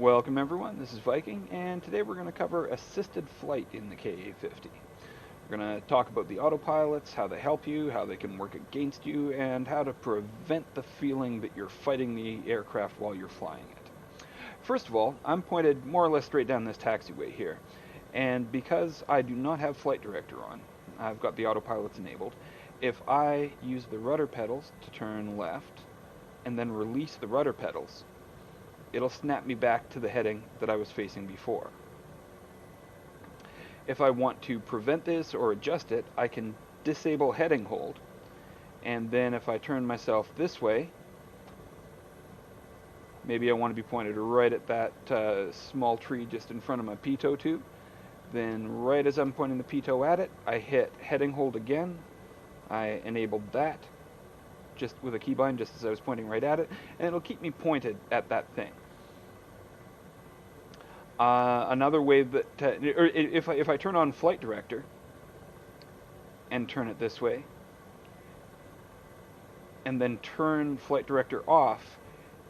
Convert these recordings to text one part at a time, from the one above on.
Welcome everyone, this is Viking, and today we're going to cover assisted flight in the Ka-50. We're going to talk about the autopilots, how they help you, how they can work against you, and how to prevent the feeling that you're fighting the aircraft while you're flying it. First of all, I'm pointed more or less straight down this taxiway here, and because I do not have Flight Director on, I've got the autopilots enabled. If I use the rudder pedals to turn left, and then release the rudder pedals, it'll snap me back to the heading that I was facing before. If I want to prevent this or adjust it, I can disable heading hold, and then if I turn myself this way, maybe I want to be pointed right at that small tree just in front of my pitot tube, then right as I'm pointing the pitot at it, I hit heading hold again. I enabled that just with a keybind just as I was pointing right at it, and it'll keep me pointed at that thing. Another way that, or if I turn on Flight Director and turn it this way, and then turn Flight Director off,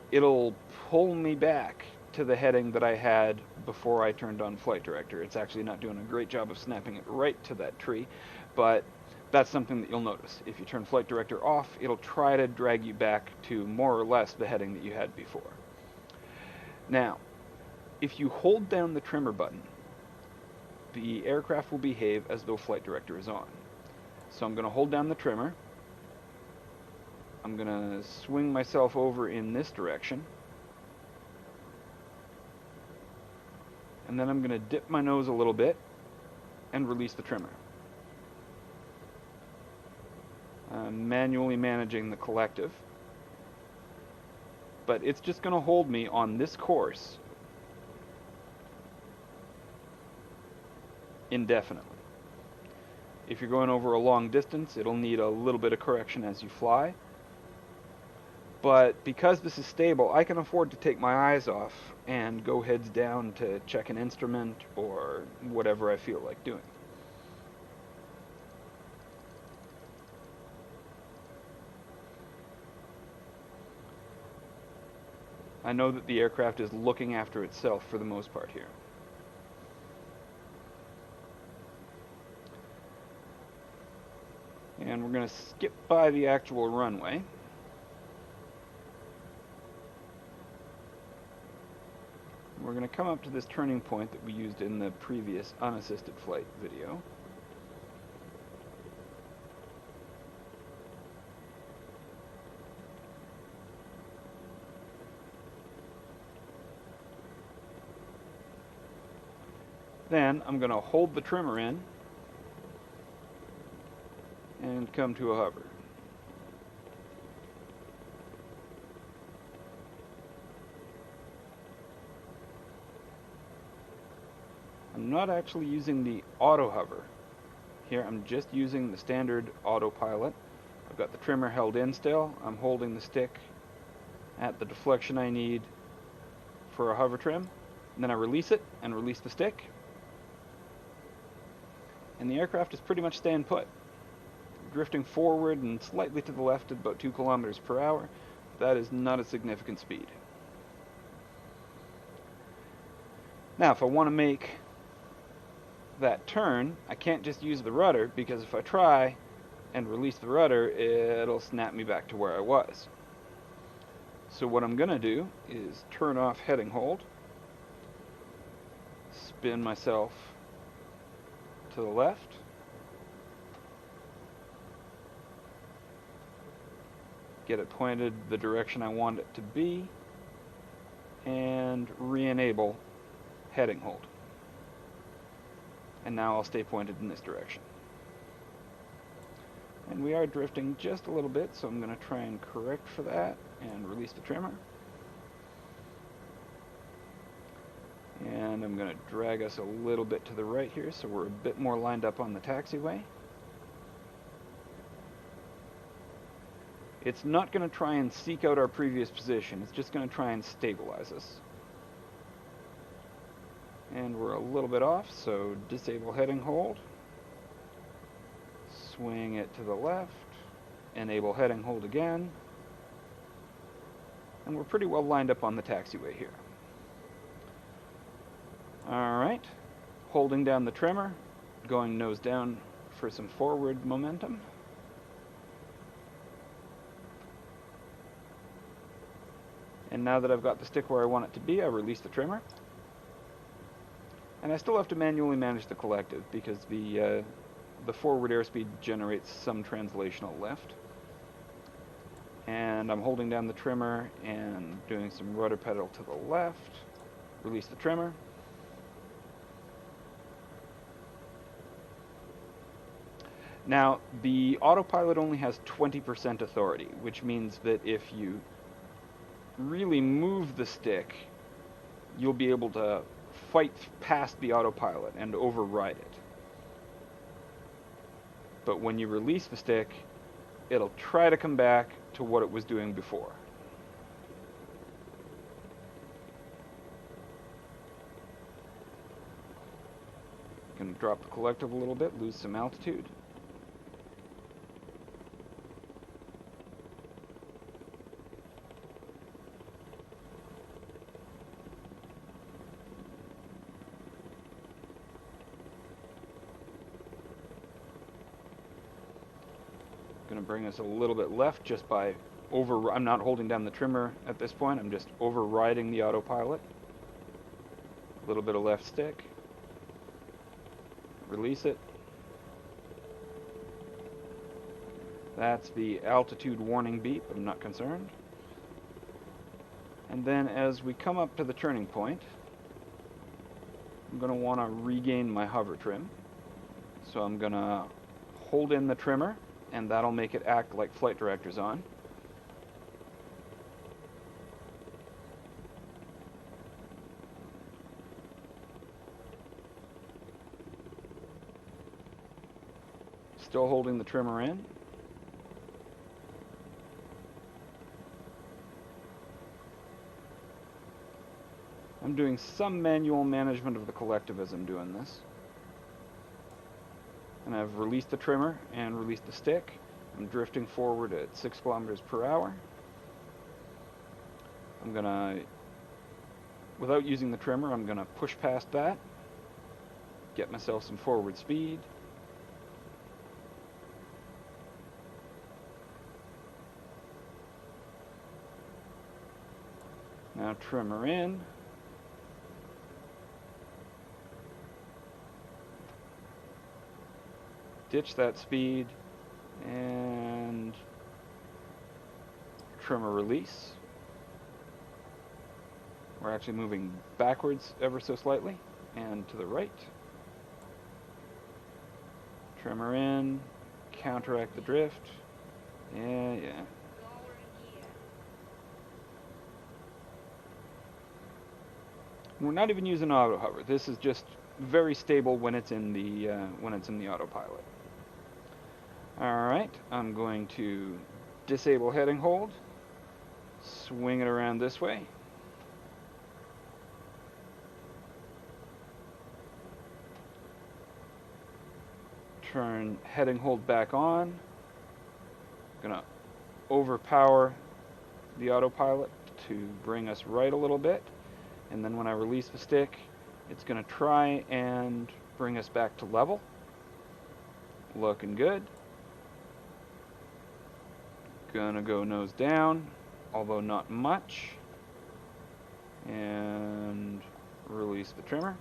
it'll pull me back to the heading that I had before I turned on Flight Director. It's actually not doing a great job of snapping it right to that tree, but that's something that you'll notice. If you turn Flight Director off, it'll try to drag you back to more or less the heading that you had before. Now, if you hold down the trimmer button, the aircraft will behave as though Flight Director is on. So I'm going to hold down the trimmer. I'm going to swing myself over in this direction. And then I'm going to dip my nose a little bit and release the trimmer. I'm manually managing the collective. But it's just going to hold me on this course indefinitely. If you're going over a long distance, it'll need a little bit of correction as you fly. But because this is stable, I can afford to take my eyes off and go heads down to check an instrument or whatever I feel like doing. I know that the aircraft is looking after itself for the most part here. And we're going to skip by the actual runway. We're going to come up to this turning point that we used in the previous unassisted flight video. Then I'm going to hold the trimmer in and come to a hover. I'm not actually using the auto hover. Here I'm just using the standard autopilot. I've got the trimmer held in still. I'm holding the stick at the deflection I need for a hover trim. And then I release it and release the stick. And the aircraft is pretty much staying put. Drifting forward and slightly to the left at about 2 kilometers per hour. That is not a significant speed. Now, if I want to make that turn, I can't just use the rudder, because if I try and release the rudder, it'll snap me back to where I was. So what I'm going to do is turn off heading hold, spin myself to the left, get it pointed the direction I want it to be, and re-enable heading hold. And now I'll stay pointed in this direction. And we are drifting just a little bit, so I'm going to try and correct for that and release the trimmer. And I'm going to drag us a little bit to the right here so we're a bit more lined up on the taxiway. It's not going to try and seek out our previous position, it's just going to try and stabilize us. And we're a little bit off, so disable heading hold. Swing it to the left. Enable heading hold again. And we're pretty well lined up on the taxiway here. Alright, holding down the trimmer, going nose down for some forward momentum. And now that I've got the stick where I want it to be, I release the trimmer. And I still have to manually manage the collective because the forward airspeed generates some translational lift. And I'm holding down the trimmer and doing some rudder pedal to the left. Release the trimmer. Now, the autopilot only has 20% authority, which means that if you really move the stick, you'll be able to fight past the autopilot and override it. But when you release the stick, it'll try to come back to what it was doing before. Gonna drop the collective a little bit, lose some altitude. Going to bring us a little bit left just by I'm not holding down the trimmer at this point, I'm just overriding the autopilot. A little bit of left stick. Release it. That's the altitude warning beep, I'm not concerned. And then as we come up to the turning point, I'm going to want to regain my hover trim. So I'm going to hold in the trimmer, and that'll make it act like flight director's on. Still holding the trimmer in. I'm doing some manual management of the collective as I'm doing this. And I've released the trimmer and released the stick. I'm drifting forward at 6 kilometers per hour. I'm gonna, without using the trimmer, I'm gonna push past that, get myself some forward speed. Now trimmer in. Ditch that speed and trimmer release. We're actually moving backwards ever so slightly and to the right. Trimmer in, counteract the drift. Yeah. We're not even using auto hover. This is just very stable when it's in the autopilot. Alright, I'm going to disable heading hold, swing it around this way. Turn heading hold back on. Gonna overpower the autopilot to bring us right a little bit. And then when I release the stick, it's gonna try and bring us back to level. Looking good. Gonna go nose down, although not much, and release the trimmer.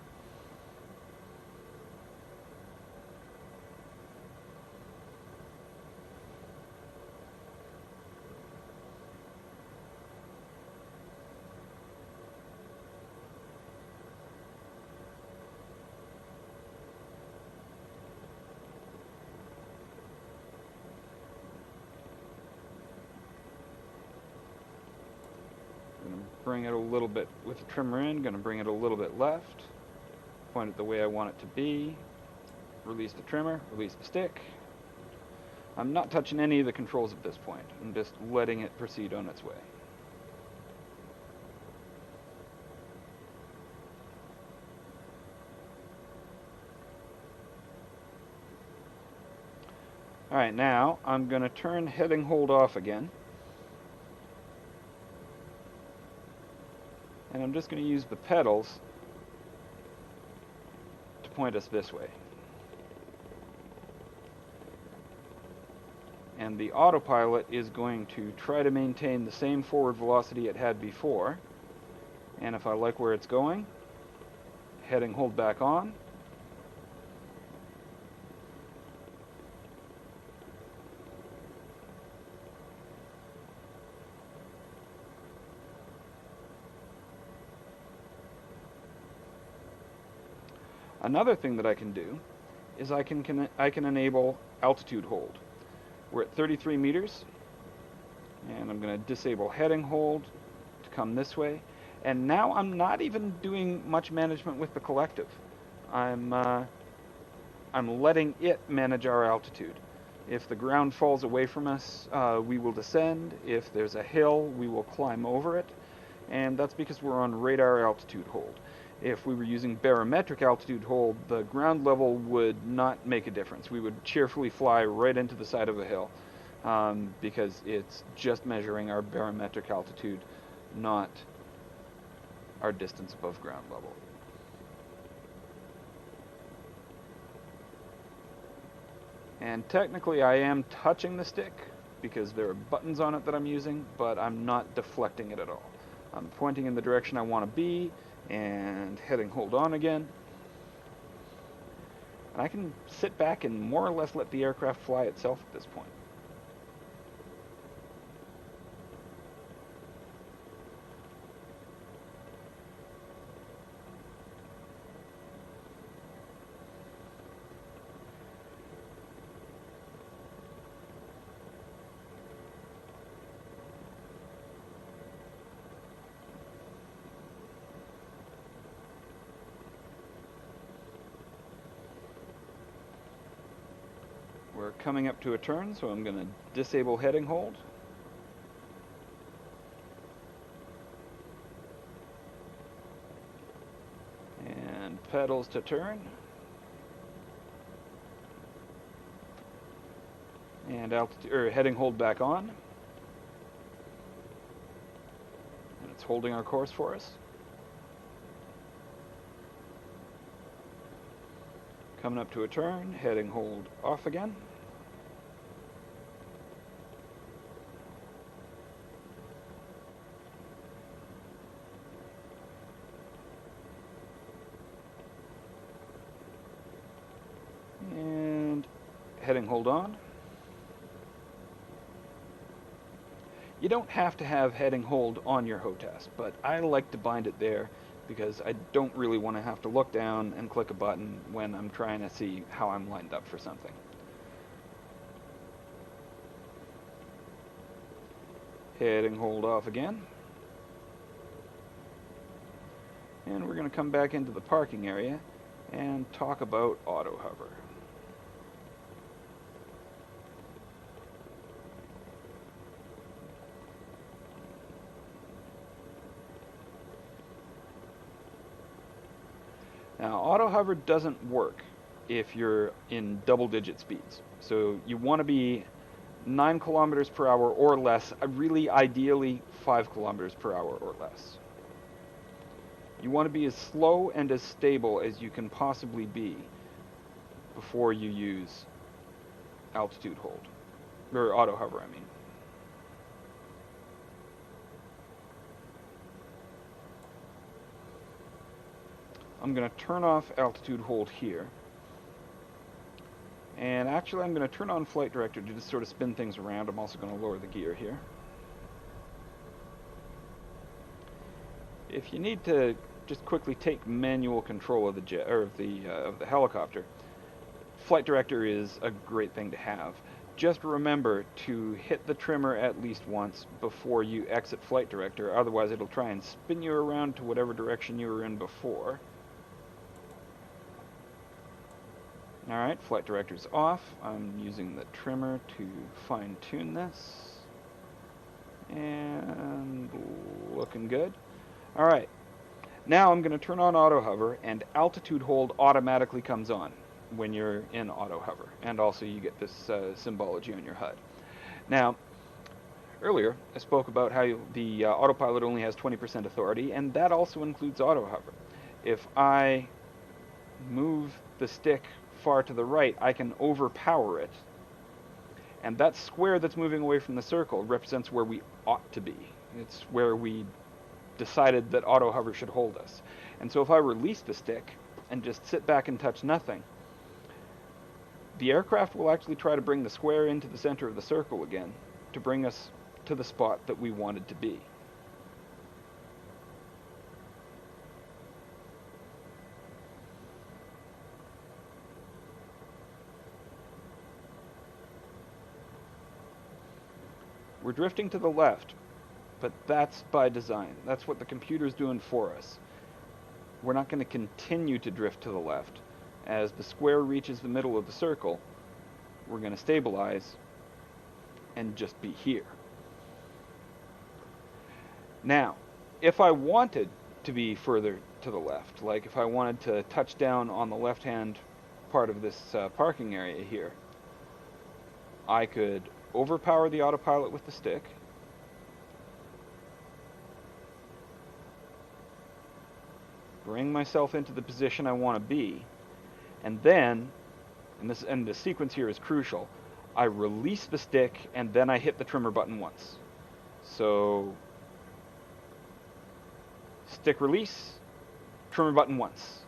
Bring it a little bit with the trimmer in, going to bring it a little bit left, point it the way I want it to be, release the trimmer, release the stick. I'm not touching any of the controls at this point, I'm just letting it proceed on its way. Alright, now I'm going to turn heading hold off again. And I'm just going to use the pedals to point us this way. And the autopilot is going to try to maintain the same forward velocity it had before. And if I like where it's going, heading hold back on. Another thing that I can do is I can enable altitude hold. We're at 33 meters, and I'm going to disable heading hold to come this way. And now I'm not even doing much management with the collective. I'm letting it manage our altitude. If the ground falls away from us, we will descend. If there's a hill, we will climb over it. And that's because we're on radar altitude hold. If we were using barometric altitude hold, the ground level would not make a difference. We would cheerfully fly right into the side of a hill because it's just measuring our barometric altitude, not our distance above ground level. And technically I am touching the stick because there are buttons on it that I'm using, but I'm not deflecting it at all. I'm pointing in the direction I want to be and heading hold on again. And I can sit back and more or less let the aircraft fly itself at this point. We're coming up to a turn, so I'm going to disable heading hold. And pedals to turn. And heading hold back on. And it's holding our course for us. Coming up to a turn, heading hold off again. And heading hold on. You don't have to have heading hold on your HOTAS, but I like to bind it there because I don't really want to have to look down and click a button when I'm trying to see how I'm lined up for something. Heading hold off again. And we're going to come back into the parking area and talk about auto hover. Now, auto hover doesn't work if you're in double-digit speeds. So you want to be 9 kilometers per hour or less, really ideally 5 kilometers per hour or less. You want to be as slow and as stable as you can possibly be before you use altitude hold, or auto hover, I mean. I'm going to turn off altitude hold here. And actually I'm going to turn on flight director to just sort of spin things around. I'm also going to lower the gear here. If you need to just quickly take manual control of the jet or of the helicopter, flight director is a great thing to have. Just remember to hit the trimmer at least once before you exit flight director, otherwise it'll try and spin you around to whatever direction you were in before. Alright, flight director's off. I'm using the trimmer to fine-tune this. And looking good. Alright, now I'm going to turn on auto hover, and altitude hold automatically comes on when you're in auto hover. And also you get this symbology on your HUD. Now, earlier I spoke about how the autopilot only has 20% authority, and that also includes auto hover. If I move the stick far to the right, I can overpower it. And that square that's moving away from the circle represents where we ought to be. It's where we decided that auto hover should hold us. And so if I release the stick and just sit back and touch nothing, the aircraft will actually try to bring the square into the center of the circle again to bring us to the spot that we wanted to be. We're drifting to the left, but that's by design. That's what the computer's doing for us. We're not going to continue to drift to the left. As the square reaches the middle of the circle, we're going to stabilize and just be here. Now, if I wanted to be further to the left, like if I wanted to touch down on the left-hand part of this parking area here, I could overpower the autopilot with the stick, bring myself into the position I want to be, and then, and the sequence here is crucial, I release the stick and then I hit the trimmer button once. So, stick release, trimmer button once,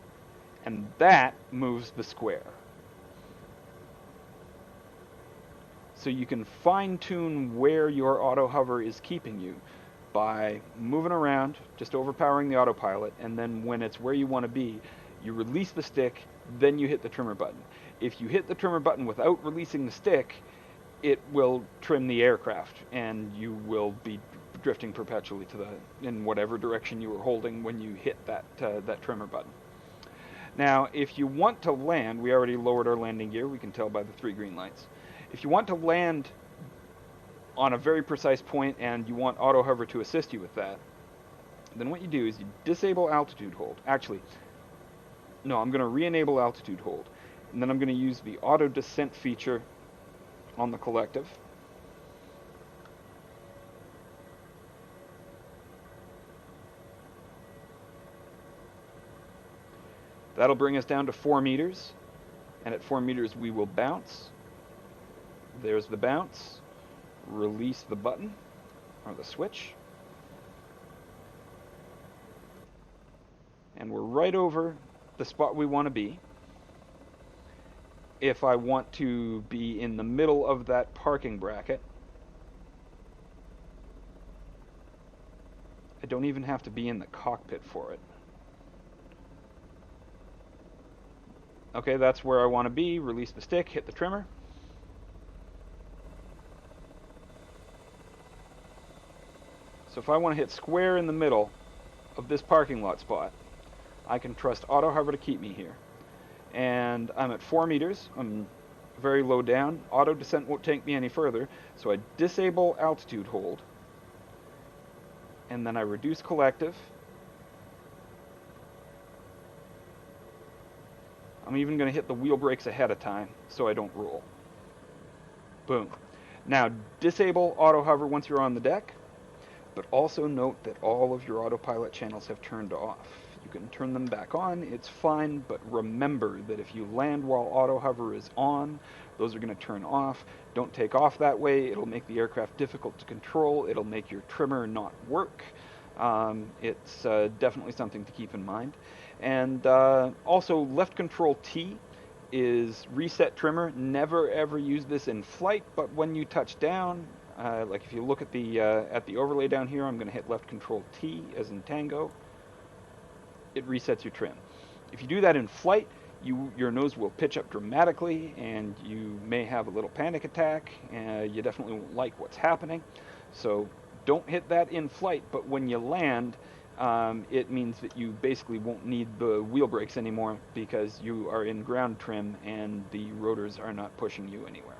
and that moves the square. So you can fine-tune where your auto hover is keeping you by moving around, just overpowering the autopilot, and then when it's where you want to be, you release the stick, then you hit the trimmer button. If you hit the trimmer button without releasing the stick, it will trim the aircraft, and you will be drifting perpetually to in whatever direction you were holding when you hit that trimmer button. Now, if you want to land, we already lowered our landing gear, we can tell by the 3 green lights. If you want to land on a very precise point and you want auto hover to assist you with that, then what you do is you disable altitude hold. Actually, no, I'm going to re-enable altitude hold, and then I'm going to use the auto descent feature on the collective. That'll bring us down to 4 meters, and at 4 meters we will bounce. There's the bounce. Release the button, or the switch. And we're right over the spot we want to be. If I want to be in the middle of that parking bracket, I don't even have to be in the cockpit for it. Okay, that's where I want to be. Release the stick, hit the trimmer. So if I want to hit square in the middle of this parking lot spot, I can trust auto hover to keep me here. And I'm at 4 meters. I'm very low down. Auto descent won't take me any further. So I disable altitude hold. And then I reduce collective. I'm even going to hit the wheel brakes ahead of time so I don't roll. Boom. Now disable auto hover once you're on the deck. But also note that all of your autopilot channels have turned off. You can turn them back on, it's fine, but remember that if you land while auto hover is on, those are going to turn off. Don't take off that way, it'll make the aircraft difficult to control, it'll make your trimmer not work. It's definitely something to keep in mind. And also left control T is reset trimmer. Never ever use this in flight, but when you touch down, like if you look at the overlay down here, I'm going to hit left control T as in tango. It resets your trim. If you do that in flight, your nose will pitch up dramatically, and you may have a little panic attack. You definitely won't like what's happening. So don't hit that in flight, but when you land, it means that you basically won't need the wheel brakes anymore because you are in ground trim and the rotors are not pushing you anywhere.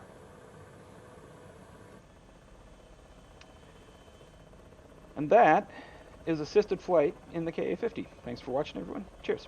And that is assisted flight in the Ka-50. Thanks for watching, everyone. Cheers.